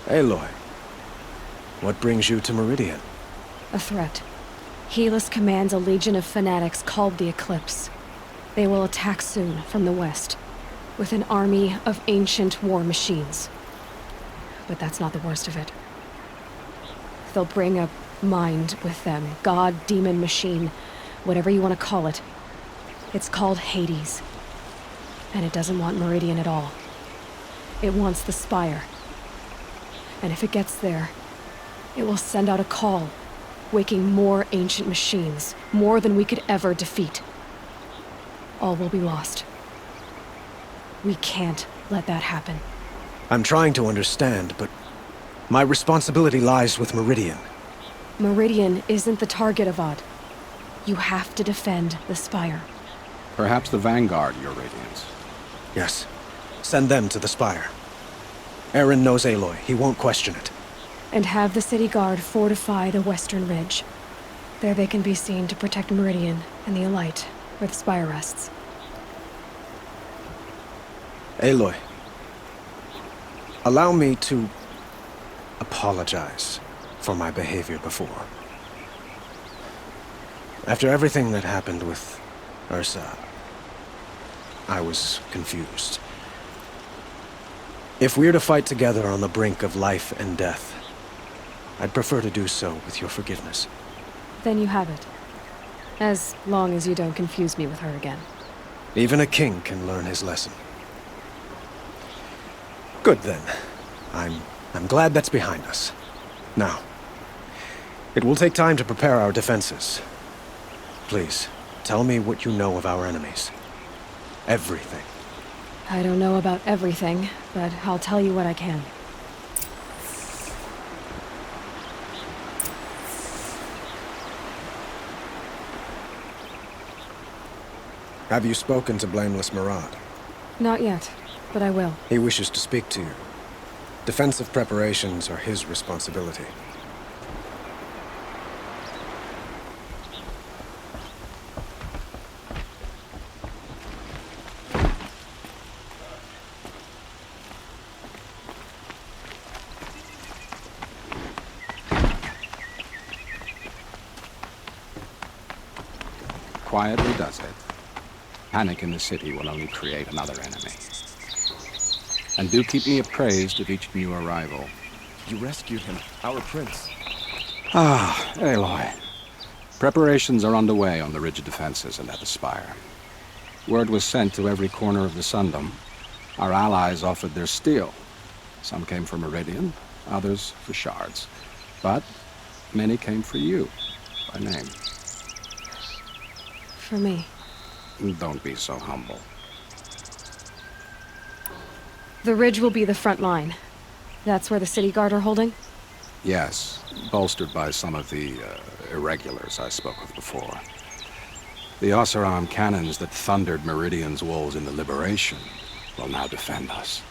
Aloy, what brings you to Meridian? A threat. Helis commands a legion of fanatics called the Eclipse. They will attack soon from the west, with an army of ancient war machines. But that's not the worst of it. They'll bring a mind with them, god, demon, machine, whatever you want to call it. It's called Hades. And it doesn't want Meridian at all. It wants the Spire. And if it gets there, it will send out a call, waking more ancient machines, more than we could ever defeat. All will be lost. We can't let that happen. I'm trying to understand, but my responsibility lies with Meridian. Meridian isn't the target, Avad. You have to defend the Spire. Perhaps the Vanguard, Your Radiance. Yes. Send them to the Spire. Eren knows Aloy. He won't question it. And have the city guard fortify the western ridge. There they can be seen to protect Meridian and the Elite, where the Spire rests. Aloy, allow me to apologize for my behavior before. After everything that happened with Ursa, I was confused. If we're to fight together on the brink of life and death, I'd prefer to do so with your forgiveness. Then you have it. As long as you don't confuse me with her again. Even a king can learn his lesson. Good then. I'm glad that's behind us. Now, it will take time to prepare our defenses. Please, tell me what you know of our enemies. Everything. I don't know about everything, but I'll tell you what I can. Have you spoken to Blameless Murad? Not yet, but I will. He wishes to speak to you. Defensive preparations are his responsibility. Quietly does it. Panic in the city will only create another enemy. And do keep me appraised of each new arrival. You rescued him, our prince. Ah, Aloy. Preparations are underway on the ridge defenses and at the Spire. Word was sent to every corner of the Sundom. Our allies offered their steel. Some came for Meridian, others for shards. But many came for you, by name. For me. Don't be so humble. The ridge will be the front line. That's where the city guard are holding? Yes, bolstered by some of the irregulars I spoke of before. The Oseram cannons that thundered Meridian's walls in the Liberation will now defend us.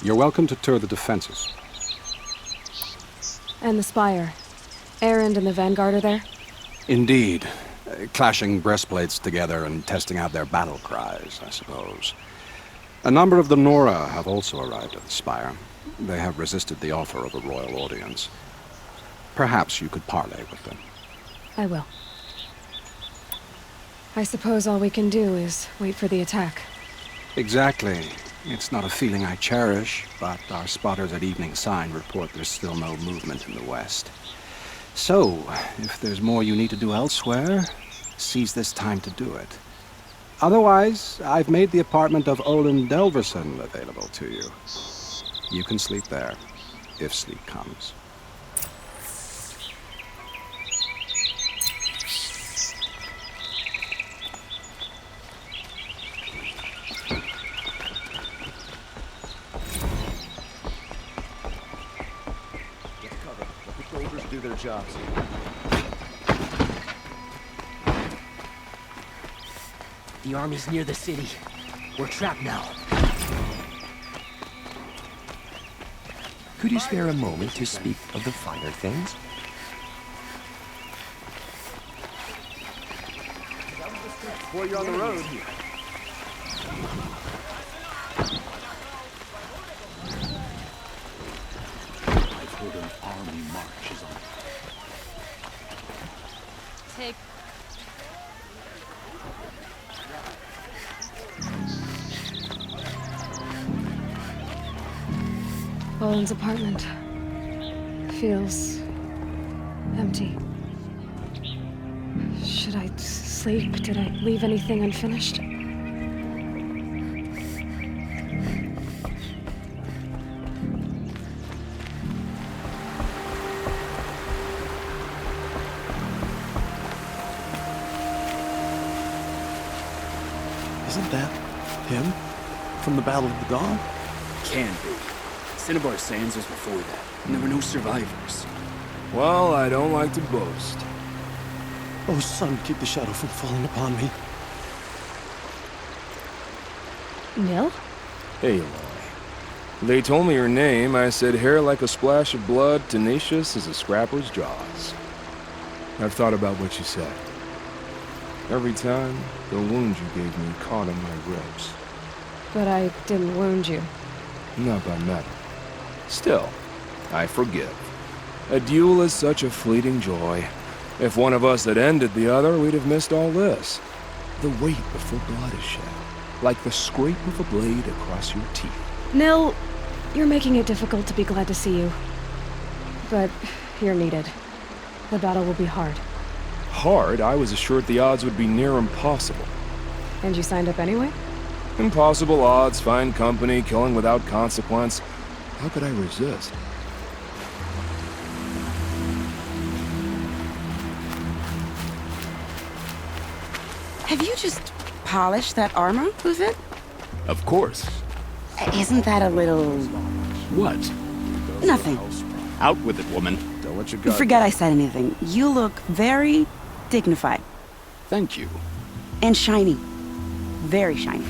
You're welcome to tour the defenses. And the Spire. Erend and the Vanguard are there? Indeed. Clashing breastplates together and testing out their battle cries, I suppose. A number of the Nora have also arrived at the Spire. They have resisted the offer of a royal audience. Perhaps you could parley with them. I will. I suppose all we can do is wait for the attack. Exactly. It's not a feeling I cherish, but our spotters at Evening Sign report there's still no movement in the west. So, if there's more you need to do elsewhere, seize this time to do it. Otherwise, I've made the apartment of Olin Delverson available to you. You can sleep there, if sleep comes. Get cover. Let the soldiers do their jobs. The army's near the city. We're trapped now. Could you spare a moment to speak of the finer things? Boy, you're on the road. army march is on. Take. Boland's apartment feels empty. Should I sleep? Did I leave anything unfinished? Isn't that him? From the Battle of the Dawn? Can be. Cinnabar Sands was before that, and there were no survivors. Well, I don't like to boast. Oh, son, keep the shadow from falling upon me. Nil? Aloy. They told me your name. I said hair like a splash of blood, tenacious as a scrapper's jaws. I've thought about what you said. Every time, the wound you gave me caught in my ribs. But I didn't wound you. Not by metal. Still, I forgive. A duel is such a fleeting joy. If one of us had ended the other, we'd have missed all this. The weight before blood is shed, like the scrape of a blade across your teeth. Nil, you're making it difficult to be glad to see you. But you're needed. The battle will be hard. Hard? I was assured the odds would be near impossible. And you signed up anyway? Impossible odds, fine company, killing without consequence. How could I resist? Have you just polished that armor, Luzit? Of course. Isn't that a little... What? Nothing. Out with it, woman. Don't let your guard Forget I said anything. You look very dignified. Thank you. And shiny. Very shiny.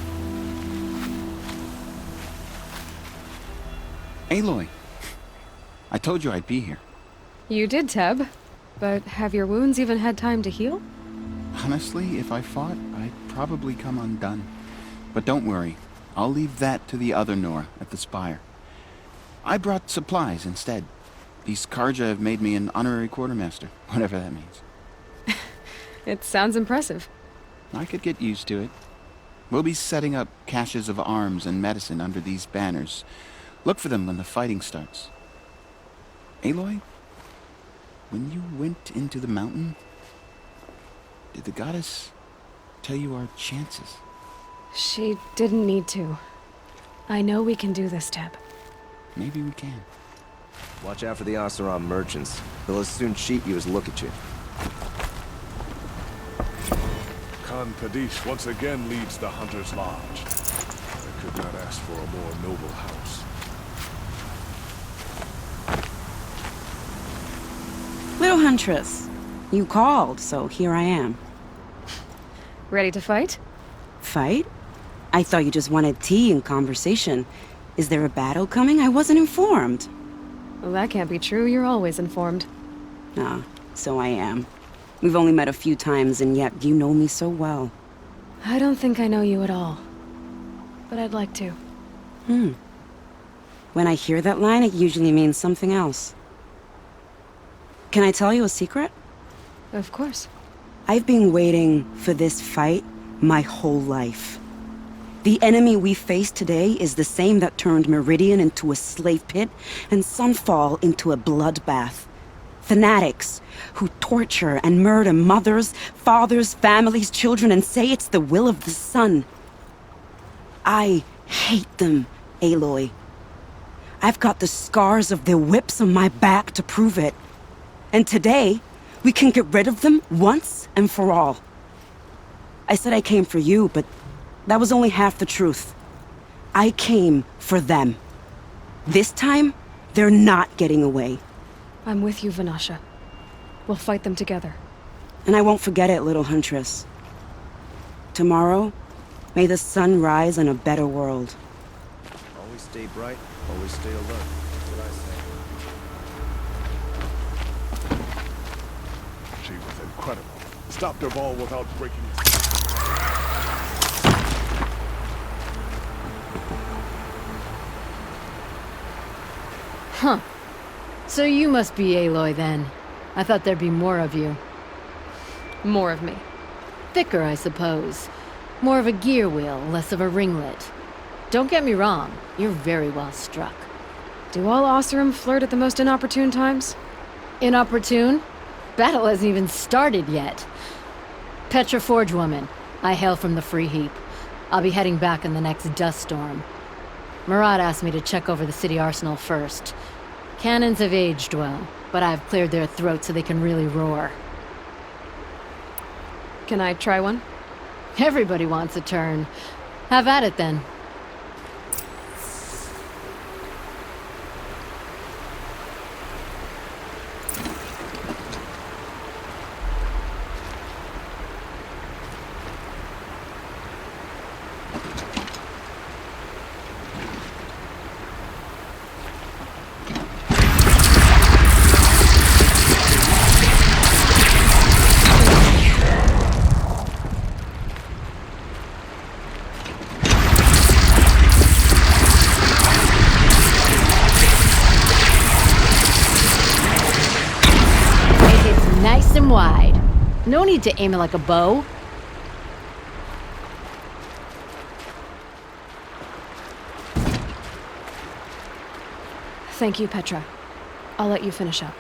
Aloy, I told you I'd be here. You did, Teb. But have your wounds even had time to heal? Honestly, if I fought, I'd probably come undone. But don't worry, I'll leave that to the other Nora at the Spire. I brought supplies instead. These Karja have made me an honorary quartermaster, whatever that means. It sounds impressive. I could get used to it. We'll be setting up caches of arms and medicine under these banners. Look for them when the fighting starts. Aloy, when you went into the mountain, did the goddess tell you our chances? She didn't need to. I know we can do this, Teb. Maybe we can. Watch out for the Oseram merchants. They'll as soon cheat you as look at you. Khan Kadish once again leads the Hunter's Lodge. I could not ask for a more noble house. Little Huntress, you called, so here I am. Ready to fight? Fight? I thought you just wanted tea and conversation. Is there a battle coming? I wasn't informed. Well, that can't be true. You're always informed. Ah, so I am. We've only met a few times, and yet you know me so well. I don't think I know you at all. But I'd like to. When I hear that line, it usually means something else. Can I tell you a secret? Of course. I've been waiting for this fight my whole life. The enemy we face today is the same that turned Meridian into a slave pit and Sunfall into a bloodbath. Fanatics who torture and murder mothers, fathers, families, children, and say it's the will of the sun. I hate them, Aloy. I've got the scars of their whips on my back to prove it. And today, we can get rid of them once and for all. I said I came for you, but that was only half the truth. I came for them. This time, they're not getting away. I'm with you, Vanasha. We'll fight them together. And I won't forget it, little Huntress. Tomorrow, may the sun rise in a better world. Always stay bright, always stay alert. That's what I say. She was incredible. Stopped her ball without breaking it. Huh. So you must be Aloy then. I thought there'd be more of you. More of me. Thicker, I suppose. More of a gear wheel, less of a ringlet. Don't get me wrong, you're very well struck. Do all Oseram flirt at the most inopportune times? Inopportune? Battle hasn't even started yet. Petra Forge woman. I hail from the Free Heap. I'll be heading back in the next dust storm. Marat asked me to check over the city arsenal first. Cannons have aged well, but I've cleared their throats so they can really roar. Can I try one? Everybody wants a turn. Have at it then. Wide. No need to aim it like a bow. Thank you, Petra. I'll let you finish up.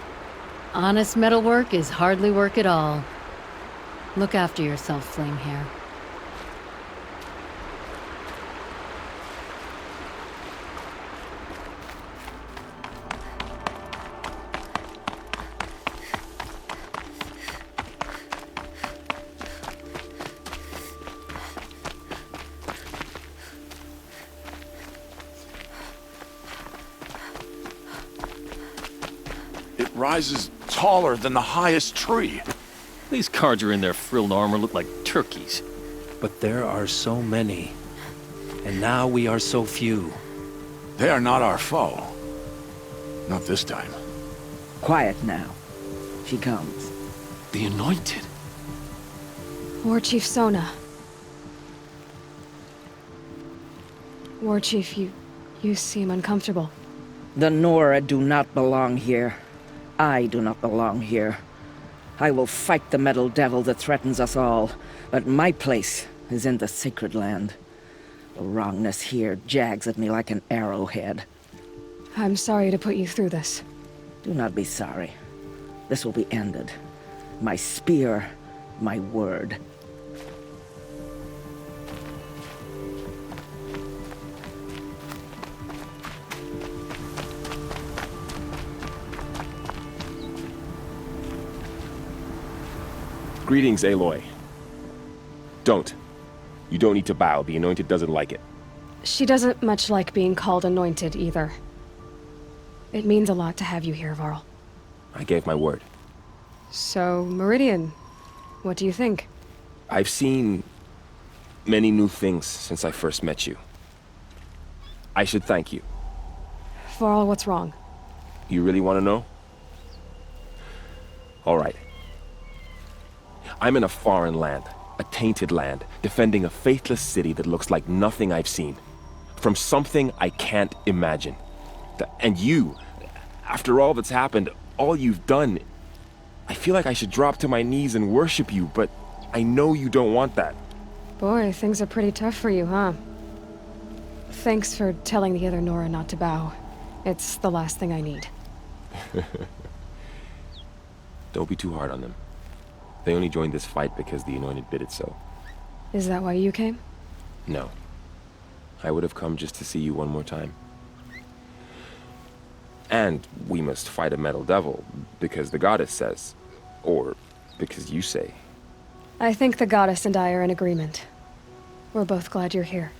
Honest metalwork is hardly work at all. Look after yourself, Flamehair. Rises taller than the highest tree. These Carja in their frilled armor look like turkeys. But there are so many. And now we are so few. They are not our foe. Not this time. Quiet now. She comes. The Anointed. War Chief Sona. War Chief, you seem uncomfortable. The Nora do not belong here. I do not belong here. I will fight the metal devil that threatens us all, but my place is in the sacred land. The wrongness here jags at me like an arrowhead. I'm sorry to put you through this. Do not be sorry. This will be ended. My spear, my word. Greetings, Aloy. Don't. You don't need to bow. The Anointed doesn't like it. She doesn't much like being called Anointed, either. It means a lot to have you here, Varl. I gave my word. So, Meridian, what do you think? I've seen many new things since I first met you. I should thank you. Varl, what's wrong? You really want to know? All right. I'm in a foreign land, a tainted land, defending a faithless city that looks like nothing I've seen. From something I can't imagine. And you, after all that's happened, all you've done, I feel like I should drop to my knees and worship you, but I know you don't want that. Boy, things are pretty tough for you, huh? Thanks for telling the other Nora not to bow. It's the last thing I need. Don't be too hard on them. They only joined this fight because the Anointed bid it so. Is that why you came? No. I would have come just to see you one more time. And we must fight a metal devil, because the goddess says. Or because you say. I think the goddess and I are in agreement. We're both glad you're here.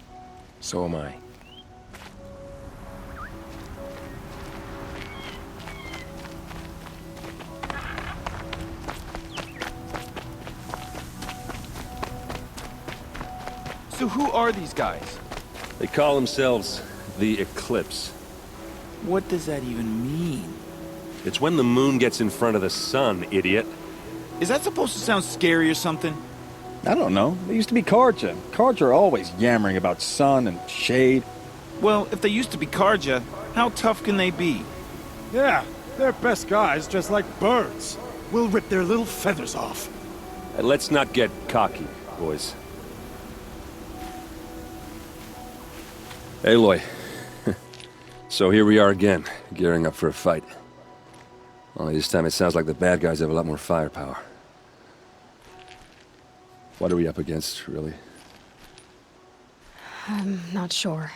So am I. So who are these guys? They call themselves the Eclipse. What does that even mean? It's when the moon gets in front of the sun, idiot. Is that supposed to sound scary or something? I don't know. They used to be Carja. Carja are always yammering about sun and shade. Well, if they used to be Carja, how tough can they be? Yeah, They're best guys just like birds. We'll rip their little feathers off. And let's not get cocky, boys. Aloy. So here we are again, gearing up for a fight. Only this time it sounds like the bad guys have a lot more firepower. What are we up against, really? I'm not sure.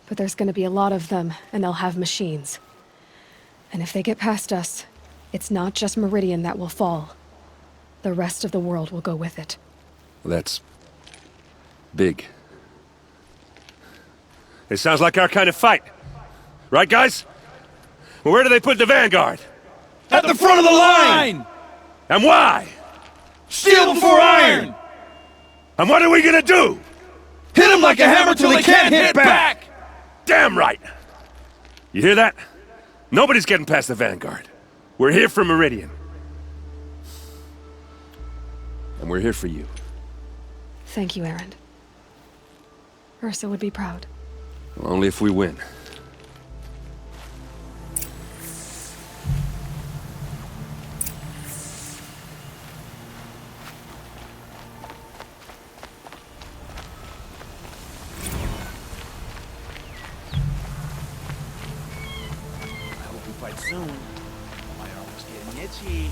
But there's gonna be a lot of them, and they'll have machines. And if they get past us, it's not just Meridian that will fall. The rest of the world will go with it. Well, that's... big. It sounds like our kind of fight. Right, guys? Well, where do they put the Vanguard? At the front of the line! And why? Steel before iron! And what are we gonna do? Hit them like a hammer till they can't hit back! Damn right! You hear that? Nobody's getting past the Vanguard. We're here for Meridian. And we're here for you. Thank you, Erend. Ursa would be proud. Well, only if we win. Fight soon. My arm was getting itchy.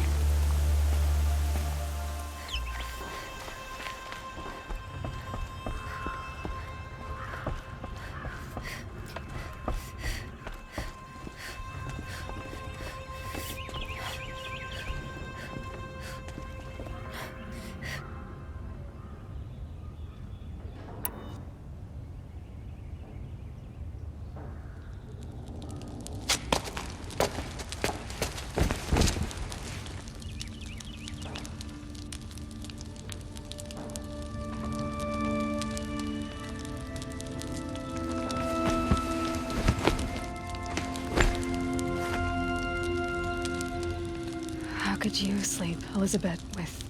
How could you sleep, Elizabeth, with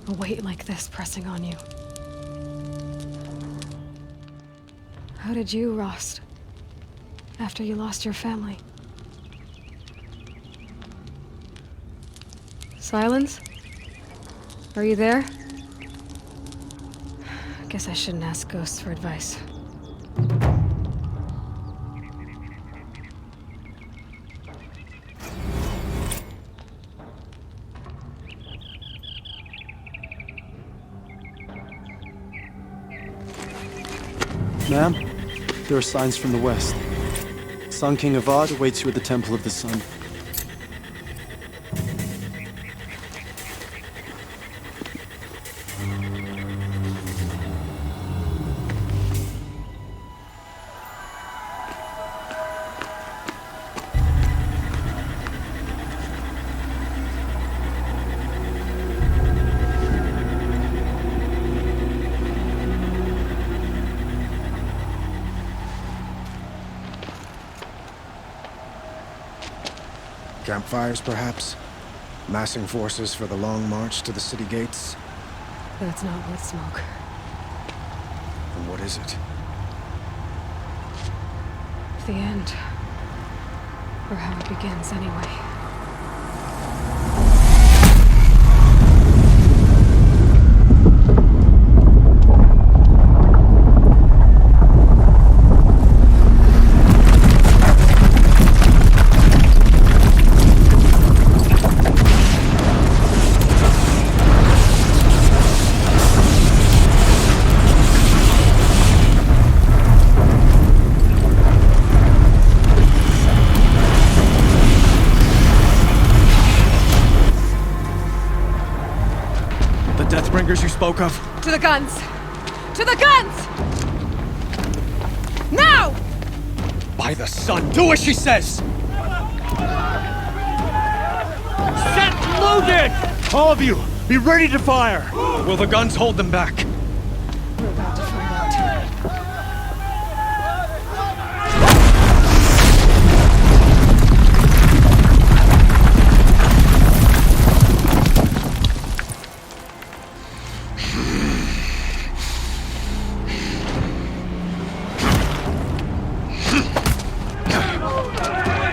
a weight like this pressing on you? How did you, Rost, after you lost your family? Silence? Are you there? Guess I shouldn't ask ghosts for advice. Ma'am, there are signs from the west. Sun King Avad awaits you at the Temple of the Sun. Campfires, perhaps? Massing forces for the long march to the city gates? That's not wood smoke. And what is it? The end. Or how it begins, anyway. Deathbringers you spoke of? To the guns! To the guns! Now! By the sun, do as she says! Set loaded! All of you, be ready to fire! Will the guns hold them back? We're about to find out.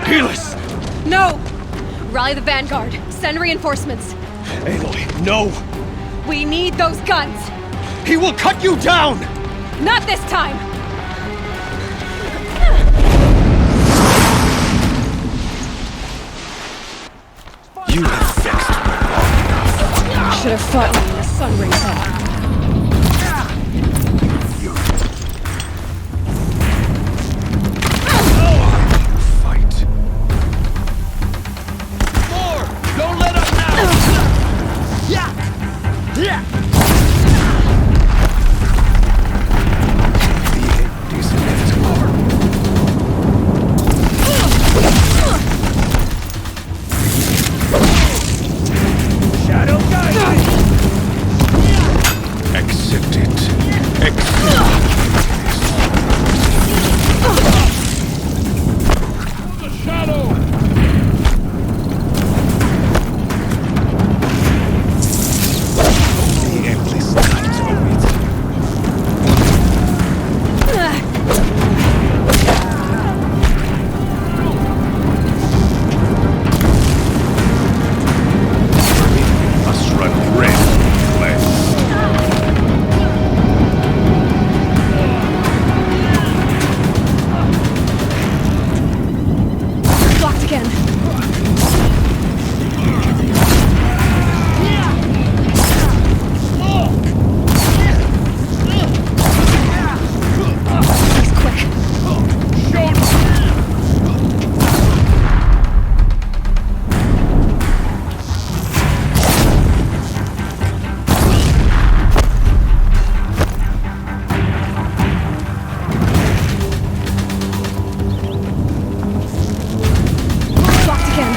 Helis! No! Rally the vanguard. Send reinforcements. Aloy, no! We need those guns! He will cut you down! Not this time! You have vexed me long enough. Should have fought me when the sun rings up. Don't let up now! Yeah! Shadow guide! Accept it. Accept The shadow! the endless night awaits. Must run red flesh. Blocked again. He's quick. Blocked again.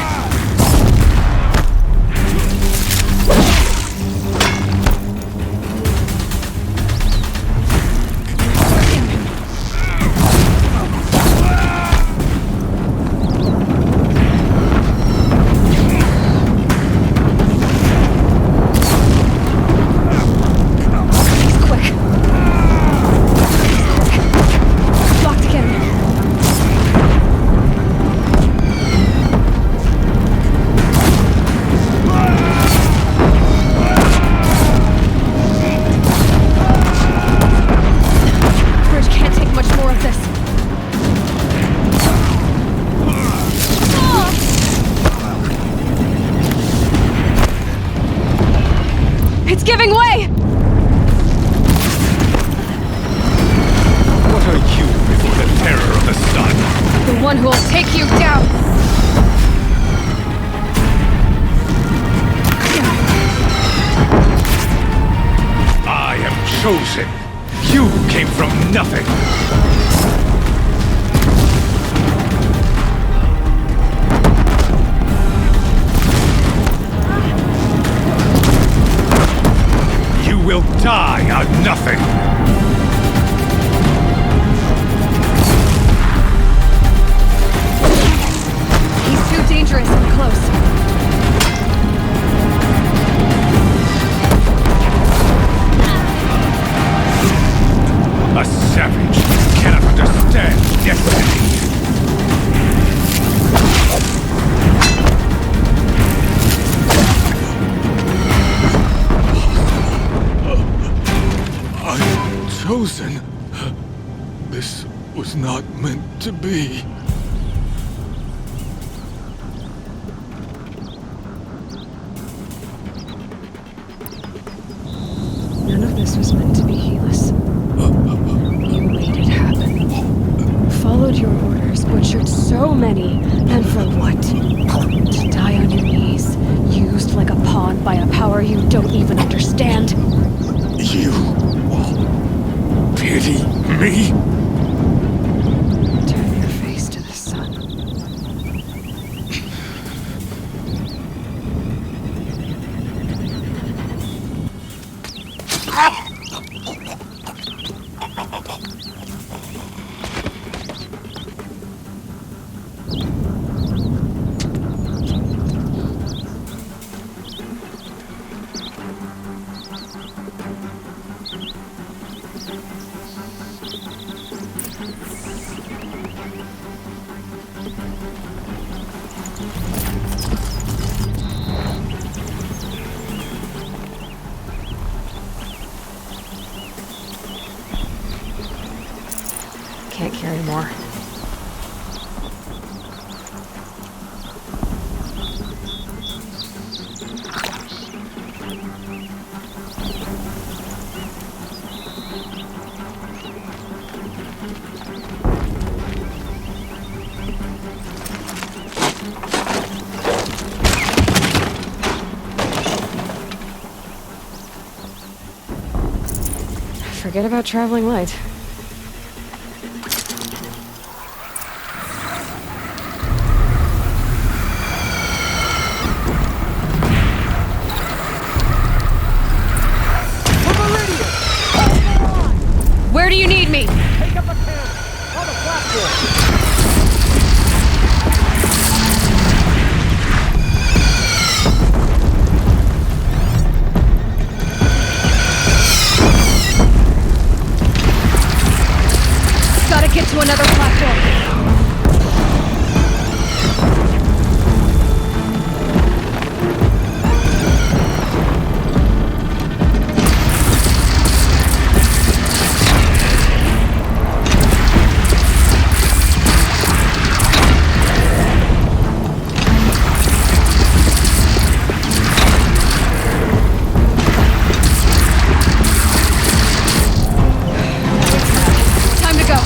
He's quick. Blocked again. Bridge can't take much more of this. It's giving way! What are you before the terror of the sun? The one who will take you down! I am chosen. You came from nothing. You will die on nothing. He's too dangerous and close. A savage cannot understand destiny. I'm chosen. This was not meant to be. None of this was meant to be, Helis. You made it happen. Followed your orders, butchered so many, and for what? To die on your knees, used like a pawn by a power you don't even understand. You pity me? Turn your face to the sun. can't carry more. Forget about traveling light. Where do you need me? Take up a camp on the platform. Gotta get to another platform. Time to go.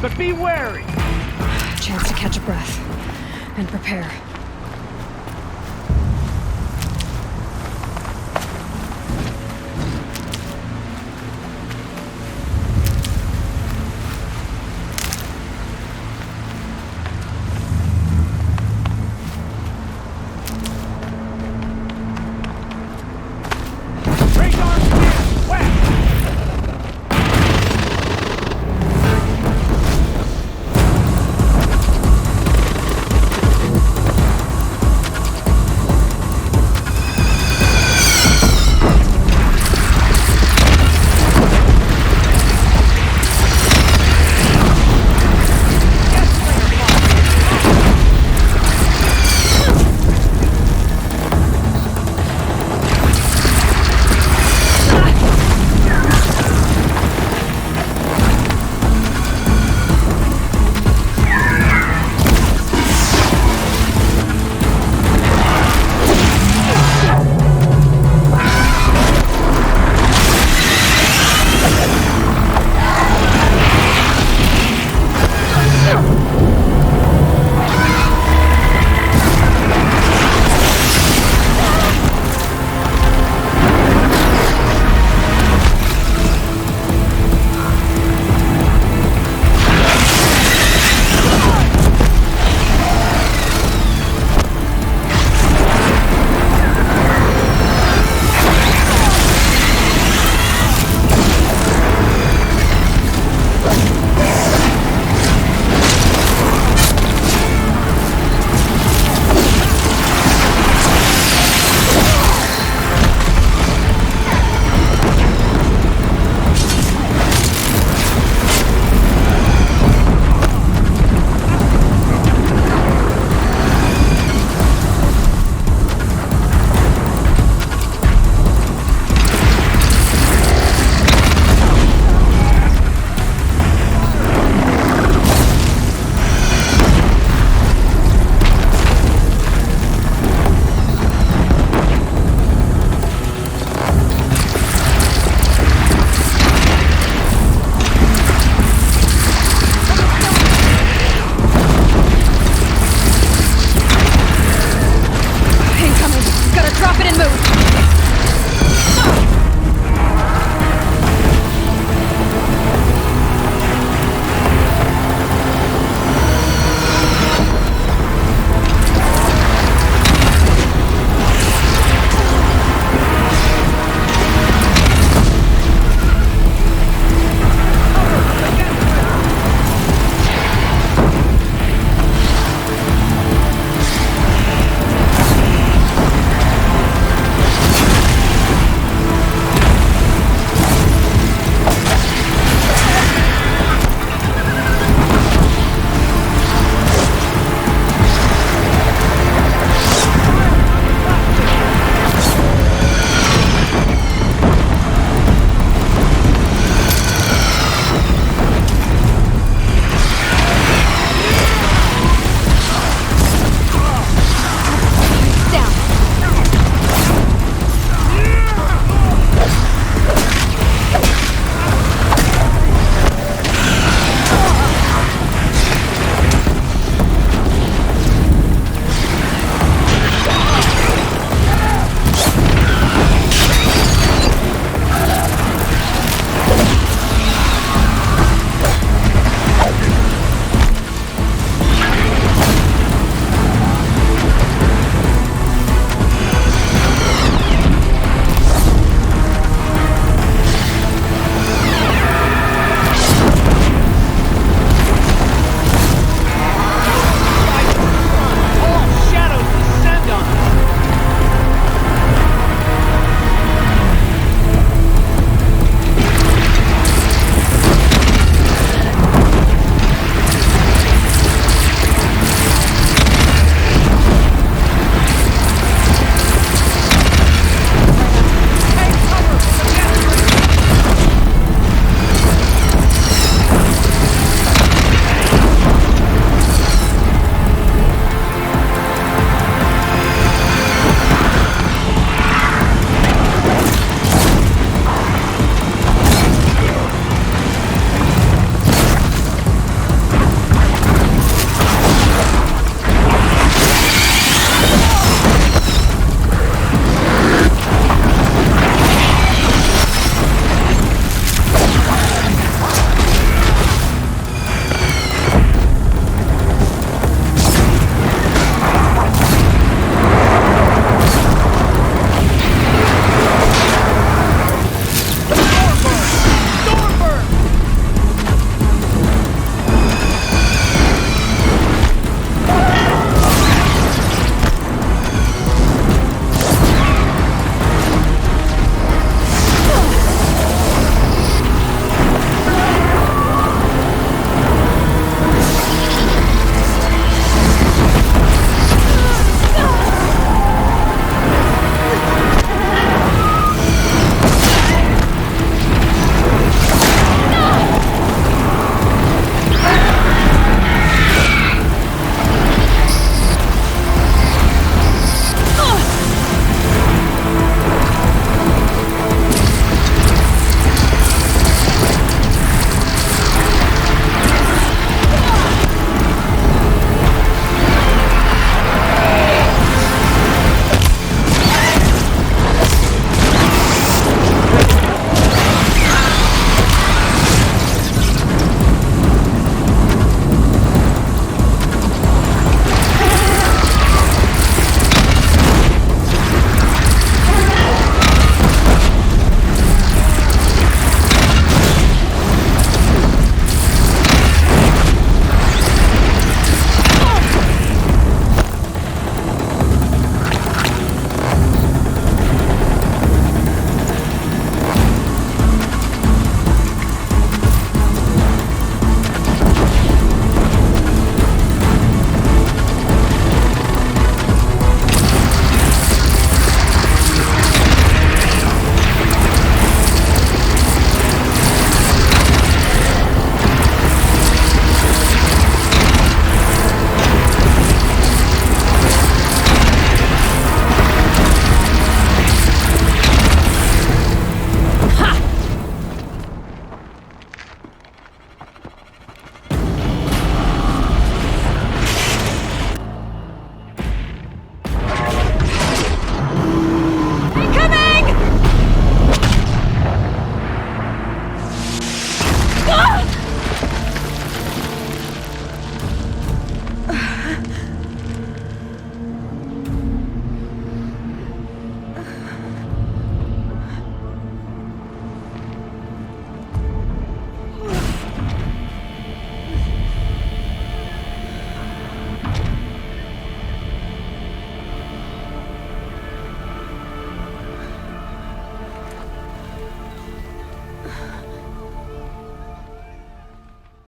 But be wary. Chance to catch a breath and prepare.